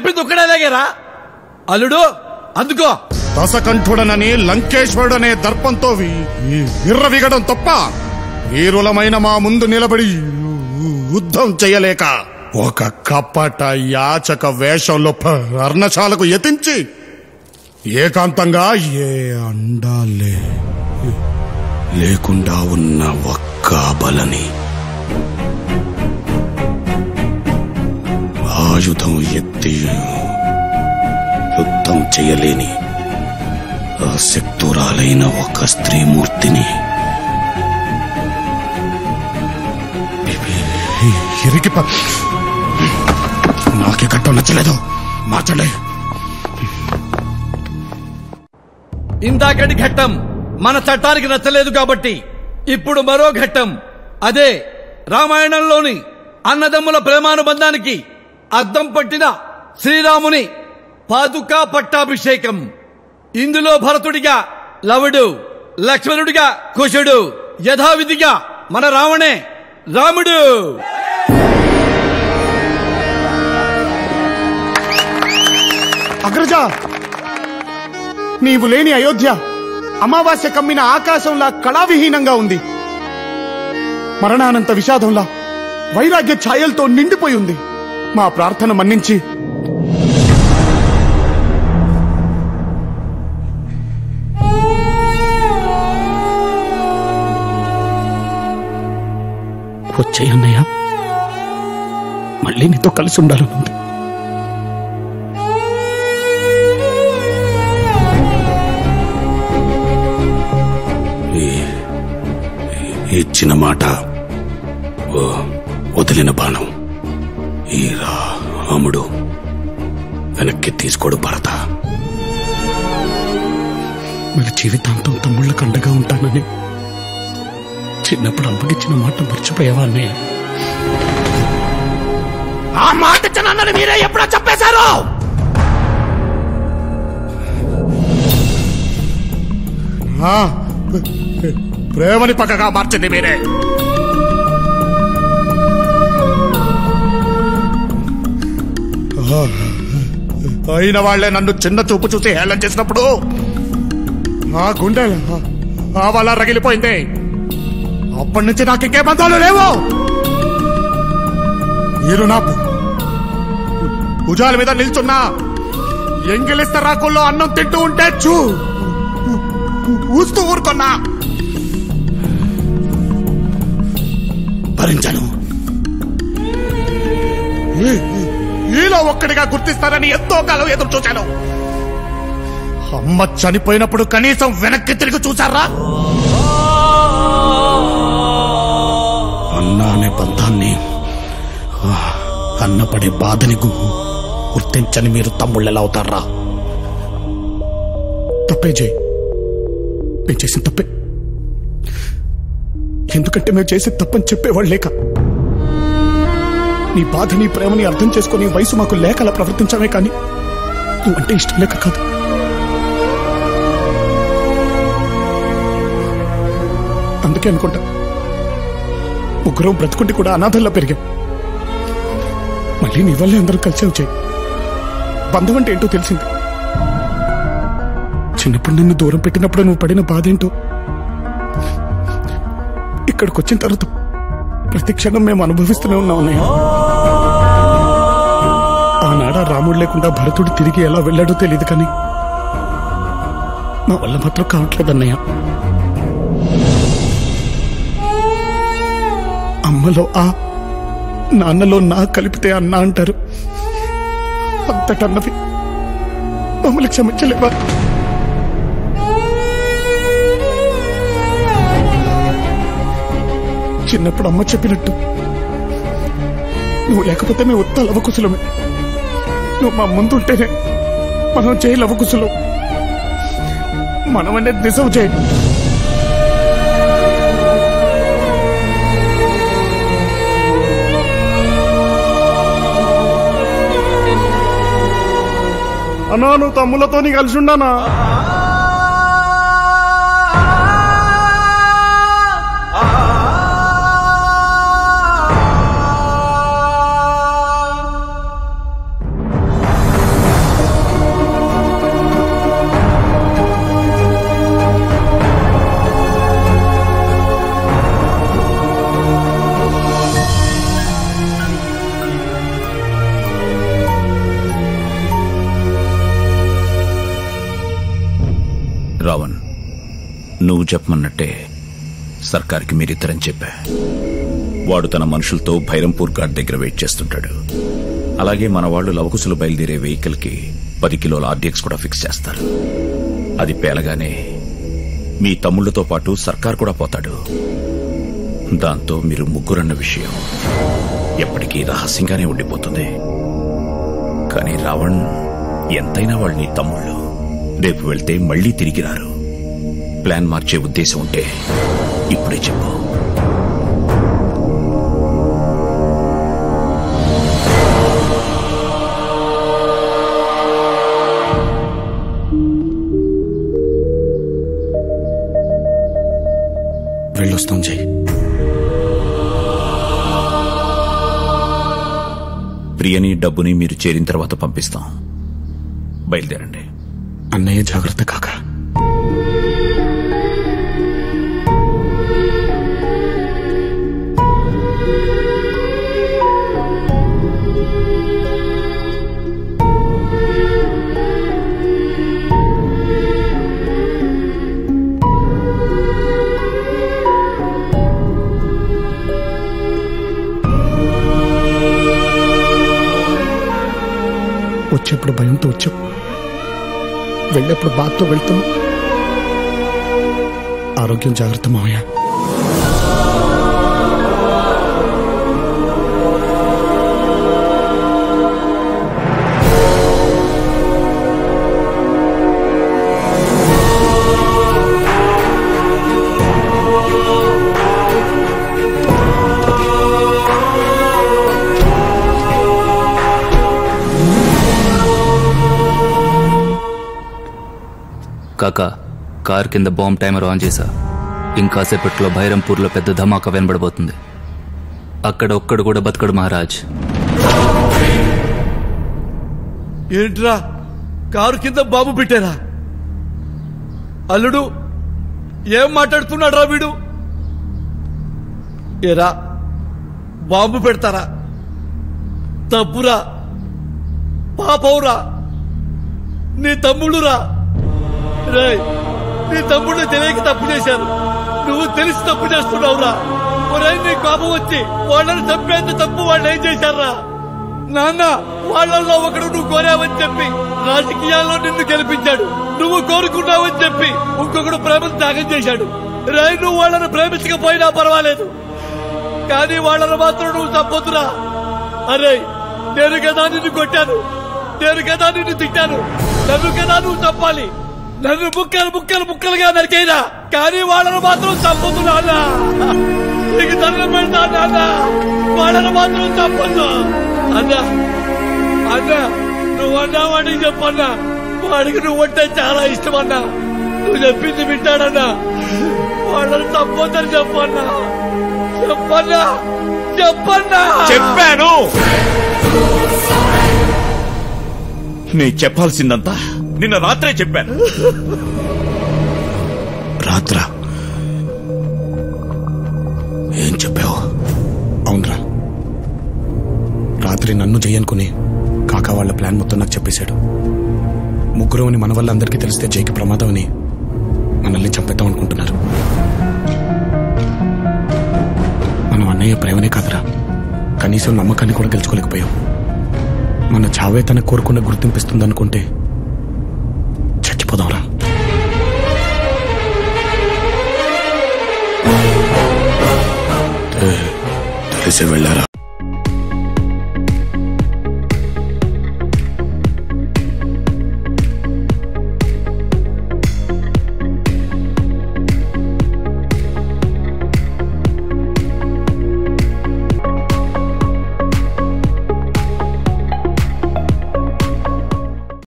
చెప్పింది ఒక్కడే దగ్గర అల్లుడు అందుకో. దశకంఠుడనని లంకేశ్వరుడనే దర్పంతో విర్రవిగడం తప్ప వీరులమైన మా ముందు నిలబడి యుద్ధం చేయలేక ఒక కపట యాచక వేషంలో పర్ణశాలకు యతించి ఏకాంతంగా ఏ అండాలే లేకుండా ఉన్న ఒక్క బలని ఆయుధం ఎత్తి యుద్ధం చేయలేని అశక్తురాలైన ఒక స్త్రీమూర్తిని నాకే కట్టం నచ్చలేదు, మార్చలే. ఇందాకటి ఘట్టం మన చట్టానికి నచ్చలేదు కాబట్టి ఇప్పుడు మరో ఘట్టం, అదే రామాయణంలోని అన్నదమ్ముల ప్రేమానుబంధానికి అద్దం పట్టిన శ్రీరాముని పాదుకా పట్టాభిషేకం. ఇందులో భరతుడిగా లవుడు, లక్ష్మణుడిగా కుశుడు, యథావిధిగా మన రావణే రాముడు. అగ్రజ, నీవు లేని అయోధ్య అమావాస్య కమ్మిన ఆకాశంలా కళావిహీనంగా ఉంది. మరణానంత విషాదంలా వైరాగ్య ఛాయలతో నిండిపోయి ఉంది. మా ప్రార్థన మన్నించి వచ్చేయన్నయ్య, మళ్ళీ నీతో కలిసి ఉండాలనుంది. ఇచ్చిన మాట వదిలిన బాణం ఈ రాముడు వెనక్కి తీసుకోడు భరత. మన జీవితాంతం తమ్ముళ్ళకు అండగా ఉంటానని చిన్నప్పుడు అమ్మకిచ్చిన మాట మర్చిపోయావా అన్నయ్య? ఆ మాట ఇచ్చానని మీరే ఎప్పుడో చెప్పేశారు. ప్రేమని పక్కగా మార్చింది మీరే. అయిన వాళ్లే నన్ను చిన్న చూపు చూసి హేళన చేసినప్పుడు ఆ గుండె వాళ్ళ రగిలిపోయింది. అప్పటి నుంచి నాకు ఇంకే బంధాలు లేవు. మీరు నా భుజాల మీద నిల్చున్నా ఎంగిలిస్త రాకుల్లో అన్నం తింటూ ఉంటే చూస్తూ ఊరుకున్నా. భరించాను. ఈలో ఒక్కడిగా గుర్తిస్తారని ఎంతో కాలం ఎదురు చూశాను. అమ్మ చనిపోయినప్పుడు కనీసం వెనక్కి తిరిగి చూశారా? అన్న అనే బంధాన్ని, అన్నపడే బాధని గుర్తించని మీరు తమ్ముళ్ళు ఎలా అవుతారా? తప్పే జై, మేము చేసిన తప్పే. ఎందుకంటే మేము చేసే తప్పని చెప్పేవాళ్ళు లేక, నీ బాధని ప్రేమని అర్థం చేసుకుని వయసు మాకు లేక అలా ప్రవర్తించామే కానీ నువ్వంటే ఇష్టం లేక కాదు. అందుకే అనుకుంటా ముగ్గురం బ్రతుకుంటే కూడా అనాథల్లో పెరిగాం. మళ్ళీ నీ వల్లే అందరూ కలిసి వచ్చాయి. బంధం అంటే ఏంటో తెలిసింది. చిన్నప్పుడు నిన్ను దూరం పెట్టినప్పుడు నువ్వు పడిన బాధ ఏంటో ఇక్కడికి వచ్చిన తర్వాత ప్రతి క్షణం మేము అనుభవిస్తూనే ఉన్నాం అన్నయ్య. ఆనాడ రాముడు లేకుండా భరతుడు తిరిగి ఎలా వెళ్ళాడో తెలియదు కానీ మా వల్ల మాత్రం కావట్లేదు అన్నయ్య. అమ్మలో ఆ, నాన్నలో నా కలిపితే అన్న అంటారు. అంతటన్నవి మమ్మల్ని క్షమించలేవా? చిన్నప్పుడు అమ్మ చెప్పినట్టు నువ్వు లేకపోతే మేము ఉత్త లవకుశలమే. నువ్వు మా ముందుంటేనే మనం చేయి లవకుశలం. మనం అనేది నిజం చేయి. అన్నా, నువ్వు తమ్ములతో కలిసి ఉండానా? నువ్వు చెప్పమన్నట్టే సర్కార్కి మీరిద్దరని చెప్పా. వాడు తన మనుషులతో భైరంపూర్ ఘాట్ దగ్గర వెయిట్ చేస్తుంటాడు. అలాగే మన వాళ్ళు లవకుశలు బయలుదేరే వెహికల్ కి 10 కిలోల ఆర్డీఎక్స్ కూడా ఫిక్స్ చేస్తారు. అది పేలగానే మీ తమ్ముళ్లతో పాటు సర్కార్ కూడా పోతాడు. దాంతో మీరు ముగ్గురన్న విషయం ఎప్పటికీ రహస్యంగానే ఉండిపోతుంది. కానీ రావణ్ ఎంతైనా వాళ్ళు నీ తమ్ముళ్ళు. రేపు వెళ్తే మళ్లీ తిరిగి రారు. ప్లాన్ మార్చే ఉద్దేశం ఉంటే ఇప్పుడే చెప్పు. వెళ్ళొస్తాం జై. ప్రియని డబ్బుని మీరు చేరిన తర్వాత పంపిస్తాం. బయలుదేరండి. అన్నయ్య జాగ్రత్త కాక. వచ్చేప్పుడు భయంతో వచ్చాం, వెళ్ళేప్పుడు బాధతో వెళ్తాం. ఆరోగ్యం జాగ్రత్త మావయ్య. కాకా, కార్ కింద బాంబ్ టైమర్ ఆన్ చేశా. ఇంకాసేపట్లో భైరంపూర్లో పెద్ద ధమాకా వినబడబోతుంది. అక్కడ ఒక్కడు కూడా బతకడు మహారాజ్. ఏంట్రా కారు కింద బాంబు పెట్టారా? అల్లుడు ఏం మాట్లాడుతున్నాడు రా వీడు? ఏరా బాంబు పెడతారా? తప్పురా, పాపవురా, నీ తమ్ముడురా. రేయ్, నీ తమ్ముడు తెలియక తప్పు చేశారు, నువ్వు తెలిసి తప్పు చేస్తున్నావురా. ఒరేయ్, నీ కోపం వచ్చి వాళ్ళని చంపేంత తప్పు వాళ్ళు ఏం చేశారా? నాన్న, వాళ్ళల్లో ఒకడు నువ్వు కోరావని చెప్పి రాజకీయాల్లో నిన్ను గెలిపించాడు. నువ్వు కోరుకున్నావని చెప్పి ఇంకొకడు ప్రేమను త్యాగం చేశాడు. రేయ్, నువ్వు వాళ్ళని ప్రేమించకపోయినా పర్వాలేదు, కానీ వాళ్ళని మాత్రం నువ్వు చంపొద్దురా. అరే, నేను కదా నిన్ను కొట్టాను, నేను కదా నిన్ను తిట్టాను, నన్ను కదా నువ్వు చంపాలి. నన్ను ముక్కలుగా నరికైనా, కానీ వాళ్ళను మాత్రం చంపొద్దు నాన్న. నీకు దండం పెడతా నాన్న, వాళ్ళను మాత్రం చంపొద్దు. అన్నా అన్నా, నువ్వు అన్నావాడి చెప్పన్నా, వాడికి నువ్వంటే చాలా ఇష్టం అన్నా. నువ్వు చెప్పింది వింటాడన్నా, వాళ్ళని చంపొద్దని చెప్పన్నా. చెప్పన్నా చెప్పన్నా. చెప్పాను. నీ చెప్పాల్సిందంతా నిన్న రాత్రే చెప్పాను. రాత్రా? ఏం చెప్పావు? అవునరా, రాత్రి నన్ను జయనుకుని కాకా వాళ్ళ ప్లాన్ మొత్తం నాకు చెప్పేశాడు. ముగ్గురు అని మన వల్ల అందరికీ తెలిస్తే జైకి ప్రమాదం అని మనల్ని చంపేద్దాం అనుకుంటున్నారు. మనం అన్నయ్య ప్రేమనే కాదురా, కనీసం నమ్మకాన్ని కూడా గెలుచుకోలేకపోయాం. మన చావే తన కోరుకున్న గుర్తింపిస్తుందనుకుంటే చచ్చిపోదాంరా. తెలిసి వెళ్ళారా?